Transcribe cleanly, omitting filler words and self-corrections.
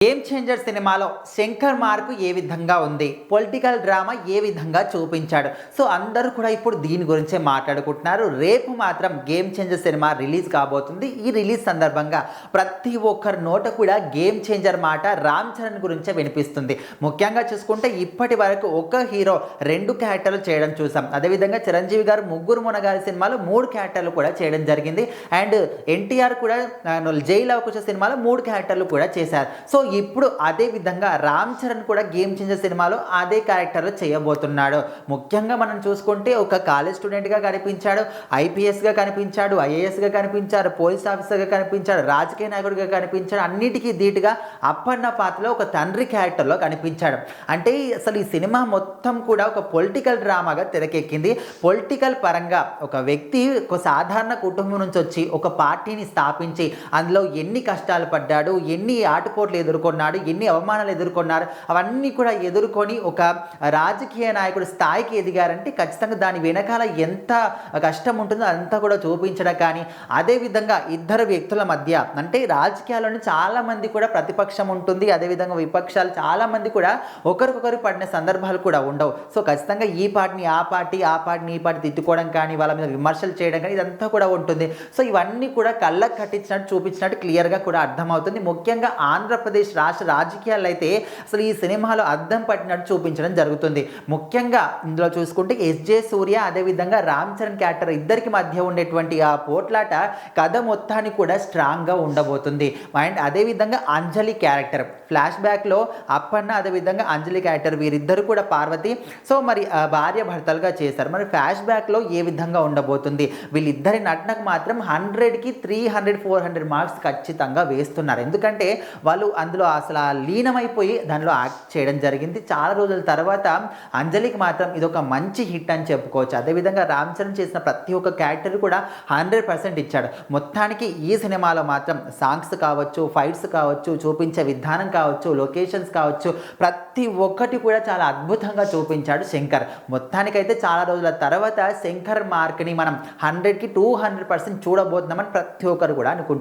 Game changer సినిమాలో Shankar mark ఏ విధంగా ఉంది, పొలిటికల్ డ్రామా ఏ విధంగా చూపించాడు. సో అందరూ కూడా ఇప్పుడు దీని గురించే మాట్లాడుకుంటున్నారు. రేపు మాత్రం గేమ్ చేంజర్ సినిమా రిలీజ్ కాబోతుంది. ఈ రిలీజ్ సందర్భంగా ప్రతి ఒక్కరి నోట కూడా గేమ్ చేంజర్ మాట రామ్ చరణ్ గురించే వినిపిస్తుంది. ముఖ్యంగా చూసుకుంటే ఇప్పటి వరకు ఒక హీరో 2 క్యారెక్టర్లు చేయడం చూసాం. అదేవిధంగా చిరంజీవి గారు ముగ్గురు మునగారి సినిమాలో 3 క్యారెక్టర్లు కూడా చేయడం జరిగింది. అండ్ ఎన్టీఆర్ కూడా జైలు అవకాశ సినిమాలో 3 క్యారెక్టర్లు కూడా చేశారు. సో ఇప్పుడు అదే విధంగా రామ్ చరణ్ కూడా గేమ్ చేంజర్ సినిమాలో అదే క్యారెక్టర్లో చేయబోతున్నాడు. ముఖ్యంగా మనం చూసుకుంటే ఒక కాలేజ్ స్టూడెంట్గా కనిపించాడు, ఐపీఎస్గా కనిపించాడు, ఐఏఎస్గా కనిపించాడు, పోలీస్ ఆఫీసర్గా కనిపించాడు, రాజకీయ నాయకుడిగా కనిపించాడు. అన్నిటికీ ధీటుగా అప్పన్న పాత్రలో ఒక తండ్రి క్యారెక్టర్లో కనిపించాడు. అంటే అసలు ఈ సినిమా మొత్తం కూడా ఒక పొలిటికల్ డ్రామాగా తెరకెక్కింది. పొలిటికల్ పరంగా ఒక వ్యక్తి ఒక సాధారణ కుటుంబం నుంచి వచ్చి ఒక పార్టీని స్థాపించి అందులో ఎన్ని కష్టాలు పడ్డాడు, ఎన్ని ఆటుపోట్లు ఎదుర్కొన్నాడు, ఎన్ని అవమానాలు ఎదుర్కొన్నారు, అవన్నీ కూడా ఎదుర్కొని ఒక రాజకీయ నాయకుడు స్థాయికి ఎదిగారంటే ఖచ్చితంగా దాని వెనకాల ఎంత కష్టం ఉంటుందో అంతా కూడా చూపించడం. కానీ అదేవిధంగా ఇద్దరు వ్యక్తుల మధ్య అంటే రాజకీయాల్లోని చాలామంది కూడా ప్రతిపక్షం ఉంటుంది, అదేవిధంగా విపక్షాలు చాలామంది కూడా ఒకరికొకరు పడిన సందర్భాలు కూడా ఉండవు. సో ఖచ్చితంగా ఈ పార్టీని ఆ పార్టీ, ఆ పార్టీని ఈ పార్టీ తిట్టుకోవడం కానీ, వాళ్ళ మీద విమర్శలు చేయడం కానీ ఇదంతా కూడా ఉంటుంది. సో ఇవన్నీ కూడా కళ్ళకు కట్టించినట్టు చూపించినట్టు క్లియర్గా కూడా అర్థమవుతుంది. ముఖ్యంగా ఆంధ్రప్రదేశ్ రాష్ట్ర రాజకీయాలు అయితే అసలు ఈ సినిమాలో అద్దం పట్టినట్టు చూపించడం జరుగుతుంది. ముఖ్యంగా ఇందులో చూసుకుంటే ఎస్జే సూర్య అదేవిధంగా రామ్ చరణ్ క్యారెక్టర్ ఇద్దరికి మధ్య ఉండేటువంటి ఆ పోట్లాట కథ మొత్తాన్ని కూడా స్ట్రాంగ్గా ఉండబోతుంది. అండ్ అదేవిధంగా అంజలి క్యారెక్టర్ ఫ్లాష్ బ్యాక్లో అప్పన్న అదేవిధంగా అంజలి క్యారెక్టర్ వీరిద్దరు కూడా పార్వతి సో మరి భార్య భర్తలుగా చేశారు. మరి ఫ్లాష్ బ్యాక్లో ఏ విధంగా ఉండబోతుంది, వీళ్ళిద్దరి నటనకు మాత్రం 100కి 300 400 మార్క్స్ ఖచ్చితంగా వేస్తున్నారు. ఎందుకంటే వాళ్ళు అందులో అసలు లీనమైపోయి దానిలో యాక్ట్ చేయడం జరిగింది. చాలా రోజుల తర్వాత అంజలికి మాత్రం ఇది ఒక మంచి హిట్ అని చెప్పుకోవచ్చు. అదేవిధంగా రామ్ చరణ్ చేసిన ప్రతి ఒక్క క్యారెక్టర్ కూడా 100% ఇచ్చాడు. మొత్తానికి ఈ సినిమాలో మాత్రం సాంగ్స్ కావచ్చు, ఫైట్స్ కావచ్చు, చూపించే విధానం కావచ్చు, లొకేషన్స్ కావచ్చు, ప్రతి ఒక్కటి కూడా చాలా అద్భుతంగా చూపించాడు శంకర్. మొత్తానికైతే చాలా రోజుల తర్వాత శంకర్ మార్క్ని మనం 100కి 200% చూడబోతున్నామని ప్రతి ఒక్కరు కూడా అనుకుంటున్నారు.